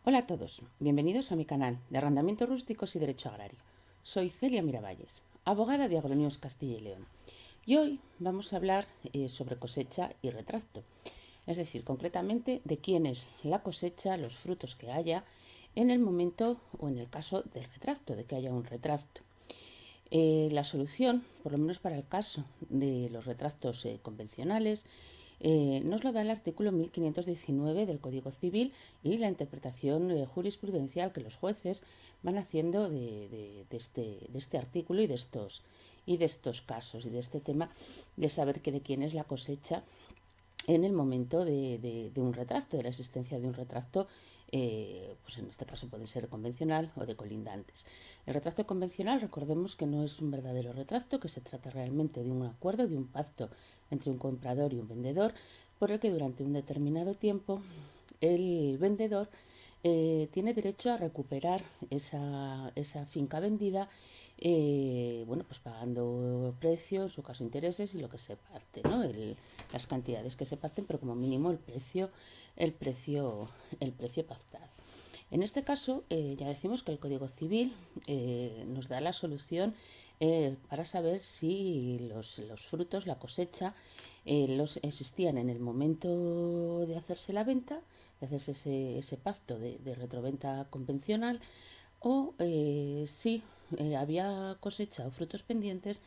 Hola a todos, bienvenidos a mi canal de Arrendamientos Rústicos y Derecho Agrario. Soy Celia Miravalles, abogada de Agronews Castilla y León. Y hoy vamos a hablar sobre cosecha y retracto. Es decir, concretamente de quién es la cosecha, los frutos que haya en el momento o en el caso del retracto, de que haya un retracto. La solución, por lo menos para el caso de los retractos convencionales, nos lo da el artículo 1519 del Código Civil y la interpretación jurisprudencial que los jueces van haciendo de este artículo y de estos casos y de este tema de saber que de quién es la cosecha en el momento de un retracto, de la existencia de un retracto, pues en este caso puede ser convencional o de colindantes. El retracto convencional, recordemos que no es un verdadero retracto, que se trata realmente de un acuerdo, de un pacto entre un comprador y un vendedor, por el que durante un determinado tiempo el vendedor tiene derecho a recuperar esa finca vendida, bueno, pues pagando precio, en su caso intereses y lo que se pacte, ¿no? Las cantidades que se pacten, pero como mínimo el precio, el precio pactado. En este caso, ya decimos que el Código Civil nos da la solución para saber si los frutos, la cosecha, los existían en el momento de hacerse la venta, de hacerse ese pacto de retroventa convencional, o si había cosecha o frutos pendientes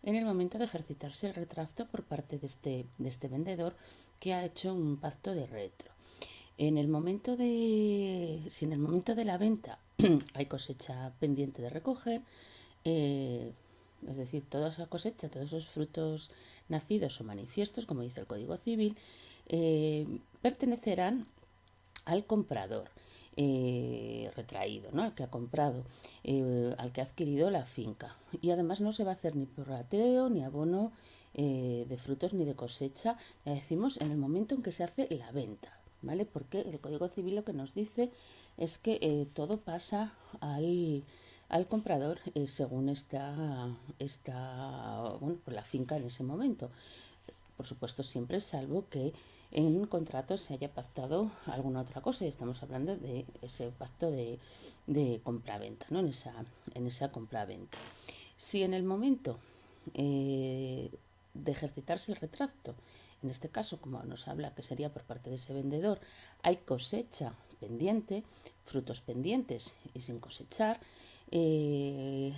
en el momento de ejercitarse el retracto por parte de este vendedor que ha hecho un pacto de retro. Si en el momento de la venta hay cosecha pendiente de recoger, eh, es decir, toda esa cosecha, todos esos frutos nacidos o manifiestos, como dice el Código Civil, pertenecerán al comprador retraído, ¿no? Al que ha comprado, al que ha adquirido la finca. Y además no se va a hacer ni prorrateo, ni abono de frutos, ni de cosecha, ya decimos, en el momento en que se hace la venta. ¿Vale? Porque el Código Civil lo que nos dice es que todo pasa al comprador según está bueno, pues la finca en ese momento. Por supuesto, siempre salvo que en un contrato se haya pactado alguna otra cosa. Y estamos hablando de ese pacto de compraventa, ¿no? En esa compraventa. Si en el momento de ejercitarse el retracto, en este caso, como nos habla que sería por parte de ese vendedor, hay cosecha pendiente, frutos pendientes y sin cosechar, en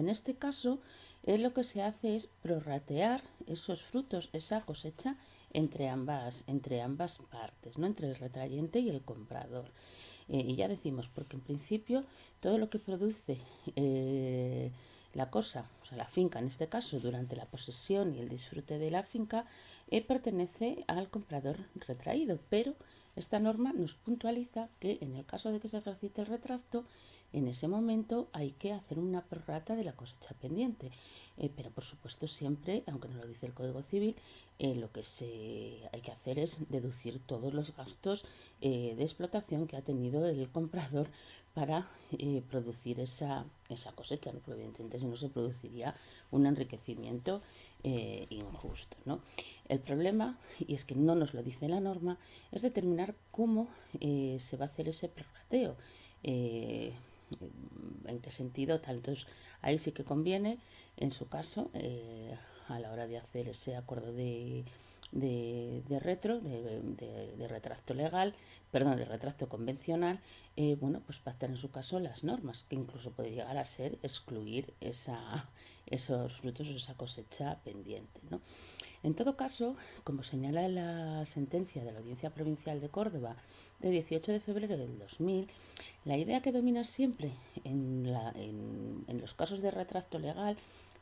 este caso lo que se hace es prorratear esos frutos, esa cosecha entre ambas partes, ¿no? Entre el retrayente y el comprador. Y ya decimos, porque en principio todo lo que produce la cosa, o sea, la finca en este caso, durante la posesión y el disfrute de la finca, pertenece al comprador retraído. Pero esta norma nos puntualiza que en el caso de que se ejercite el retracto, en ese momento hay que hacer una prorrata de la cosecha pendiente. Pero por supuesto siempre, aunque no lo dice el Código Civil, lo que hay que hacer es deducir todos los gastos de explotación que ha tenido el comprador para producir esa cosecha, ¿no? Porque evidentemente si no se produciría un enriquecimiento injusto, ¿no? El problema, y es que no nos lo dice la norma, es determinar cómo se va a hacer ese prorrateo. En qué sentido tal. Entonces ahí sí que conviene, en su caso, a la hora de hacer ese acuerdo de retro, de retracto legal, perdón, de retracto convencional, bueno, pues pactar en su caso las normas, que incluso puede llegar a ser excluir esos frutos o esa cosecha pendiente, ¿no? En todo caso, como señala la sentencia de la Audiencia Provincial de Córdoba de 18 de febrero del 2000, la idea que domina siempre en los casos de retracto legal,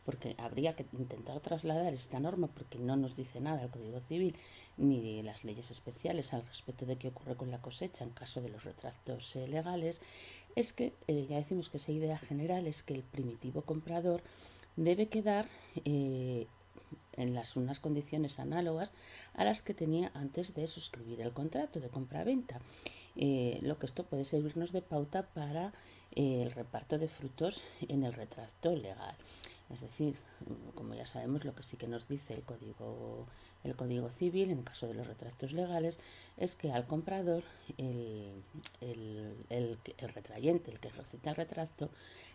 porque habría que intentar trasladar esta norma porque no nos dice nada el Código Civil ni las leyes especiales al respecto de qué ocurre con la cosecha en caso de los retractos legales, es que ya decimos que esa idea general es que el primitivo comprador debe quedar en unas condiciones análogas a las que tenía antes de suscribir el contrato de compra-venta. Lo que esto puede servirnos de pauta para el reparto de frutos en el retracto legal. Es decir, como ya sabemos, lo que sí que nos dice el Código Civil, en el caso de los retractos legales, es que al comprador, el retrayente, el que ejercita el retracto,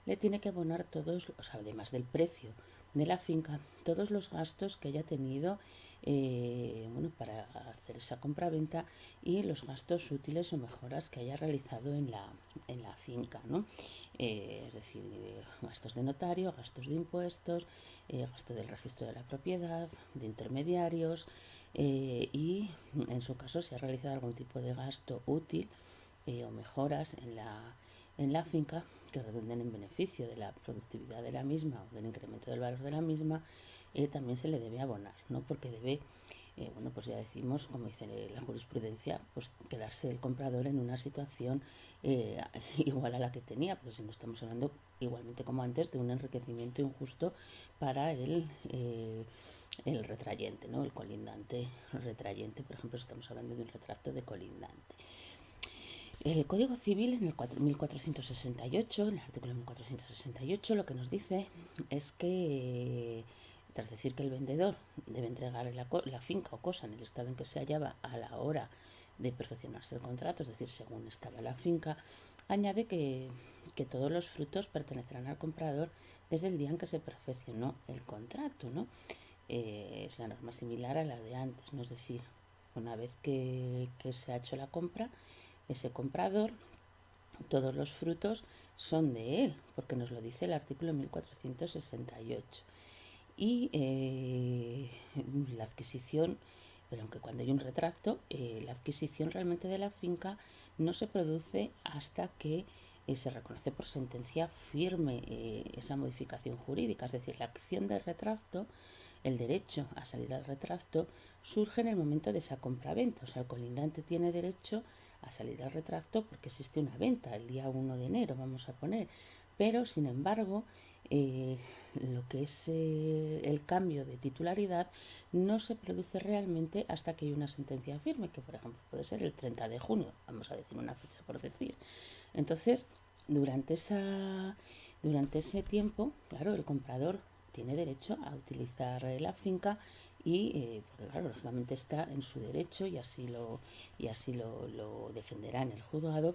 le tiene que abonar todos, o sea, además del precio de la finca, todos los gastos que haya tenido para hacer esa compraventa y los gastos útiles o mejoras que haya realizado en la finca, ¿no? Es decir, gastos de notario, gastos de impuestos, gasto del registro de la propiedad, de intermediarios y en su caso si ha realizado algún tipo de gasto útil o mejoras en la finca que redunden en beneficio de la productividad de la misma o del incremento del valor de la misma, también se le debe abonar, ¿no? Porque debe pues ya decimos, como dice la jurisprudencia, pues quedarse el comprador en una situación igual a la que tenía, pues si no estamos hablando igualmente como antes de un enriquecimiento injusto para el retrayente, ¿no? El colindante retrayente, por ejemplo, si estamos hablando de un retracto de colindante. El Código Civil en el 1468, en el artículo 1468, lo que nos dice es que tras decir que el vendedor debe entregar la finca o cosa en el estado en que se hallaba a la hora de perfeccionarse el contrato, es decir, según estaba la finca, añade que todos los frutos pertenecerán al comprador desde el día en que se perfeccionó el contrato, ¿no? Es la norma similar a la de antes, ¿no? Es decir, una vez que se ha hecho la compra, ese comprador, todos los frutos son de él, porque nos lo dice el artículo 1468. Y la adquisición, pero aunque cuando hay un retracto, la adquisición realmente de la finca no se produce hasta que se reconoce por sentencia firme esa modificación jurídica, es decir, la acción de retracto, el derecho a salir al retracto, surge en el momento de esa compraventa. O sea, el colindante tiene derecho a salir al retracto porque existe una venta el día 1 de enero, vamos a poner. Pero, sin embargo, lo que es el cambio de titularidad no se produce realmente hasta que hay una sentencia firme, que por ejemplo puede ser el 30 de junio, vamos a decir una fecha por decir. Entonces, durante ese tiempo, claro, el comprador tiene derecho a utilizar la finca y, porque claro, lógicamente está en su derecho y así lo defenderá en el juzgado,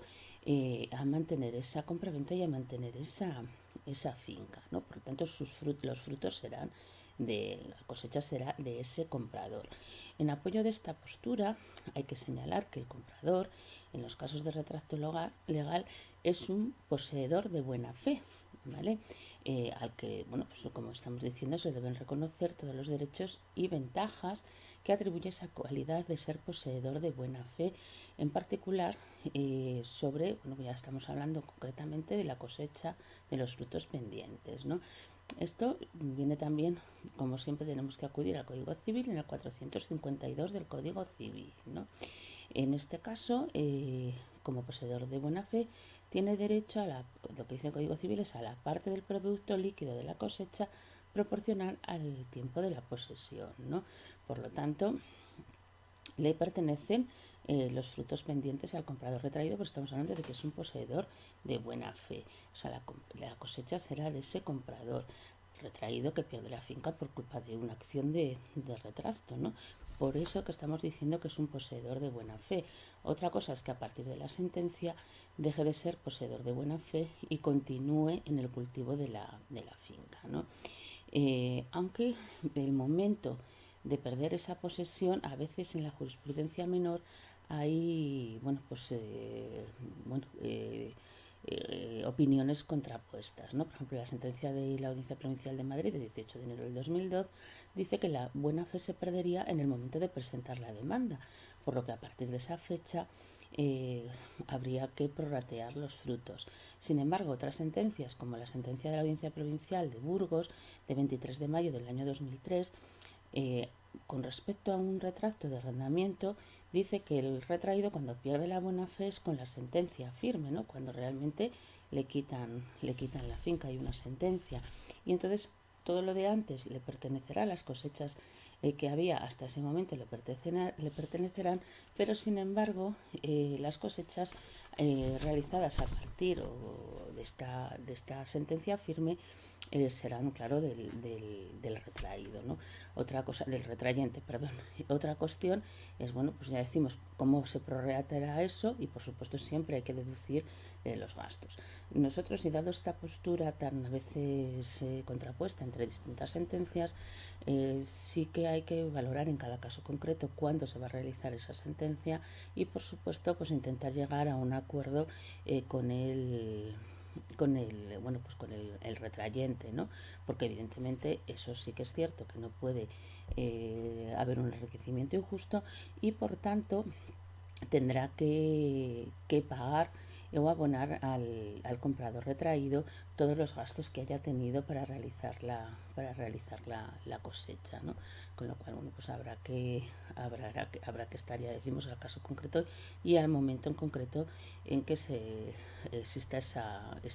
a mantener esa compraventa y a mantener esa finca, ¿no? Por lo tanto, los frutos serán la cosecha será de ese comprador. En apoyo de esta postura, hay que señalar que el comprador, en los casos de retracto legal, es un poseedor de buena fe, ¿vale? Al que, bueno, pues como estamos diciendo, se deben reconocer todos los derechos y ventajas que atribuye esa cualidad de ser poseedor de buena fe, en particular ya estamos hablando concretamente de la cosecha de los frutos pendientes, ¿no? Esto viene también, como siempre tenemos que acudir al Código Civil en el 452 del Código Civil, ¿no? En este caso, como poseedor de buena fe, tiene derecho lo que dice el Código Civil es a la parte del producto líquido de la cosecha proporcional al tiempo de la posesión, ¿no? Por lo tanto, le pertenecen los frutos pendientes al comprador retraído, pero estamos hablando de que es un poseedor de buena fe. O sea, la cosecha será de ese comprador retraído que pierde la finca por culpa de una acción de retracto, ¿no? Por eso que estamos diciendo que es un poseedor de buena fe. Otra cosa es que a partir de la sentencia deje de ser poseedor de buena fe y continúe en el cultivo de la finca, ¿no? Aunque el momento de perder esa posesión, a veces en la jurisprudencia menor hay opiniones contrapuestas, ¿no? Por ejemplo, la sentencia de la Audiencia Provincial de Madrid de 18 de enero del 2002 dice que la buena fe se perdería en el momento de presentar la demanda, por lo que a partir de esa fecha habría que prorratear los frutos. Sin embargo, otras sentencias, como la sentencia de la Audiencia Provincial de Burgos de 23 de mayo del año 2003, con respecto a un retracto de arrendamiento, dice que el retraído cuando pierde la buena fe es con la sentencia firme, ¿no? Cuando realmente le quitan la finca, hay una sentencia. Y entonces todo lo de antes le pertenecerá, las cosechas que había hasta ese momento le pertenecerán, pero sin embargo las cosechas realizadas a partir de esta sentencia firme serán, claro, del retraído, ¿no? Otra cosa, del retrayente, perdón. Otra cuestión es, bueno, pues ya decimos cómo se prorrateará eso y, por supuesto, siempre hay que deducir los gastos. Nosotros, y dado esta postura tan a veces contrapuesta entre distintas sentencias, sí que hay que valorar en cada caso concreto cuándo se va a realizar esa sentencia y, por supuesto, pues intentar llegar a un acuerdo con el retrayente, ¿no? Porque evidentemente eso sí que es cierto que no puede haber un enriquecimiento injusto y por tanto tendrá que pagar o abonar al comprador retraído todos los gastos que haya tenido para realizar la cosecha, ¿no? Con lo cual, bueno, pues habrá que estar, ya decimos, al caso concreto y al momento en concreto en que se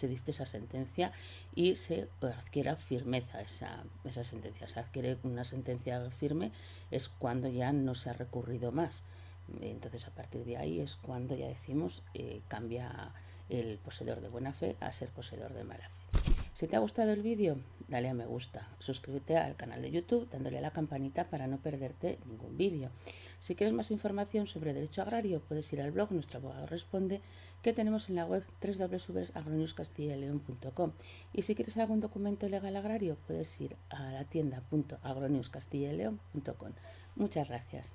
dicte esa sentencia y se adquiera firmeza esa sentencia. Se adquiere una sentencia firme es cuando ya no se ha recurrido más. Entonces, a partir de ahí es cuando ya decimos cambia el poseedor de buena fe a ser poseedor de mala fe. Si te ha gustado el vídeo, dale a me gusta, suscríbete al canal de YouTube dándole a la campanita para no perderte ningún vídeo. Si quieres más información sobre derecho agrario, puedes ir al blog Nuestro Abogado Responde, que tenemos en la web www.agronewscastillaleon.com. Y si quieres algún documento legal agrario, puedes ir a la tienda.agronewscastillaleon.com. Muchas gracias.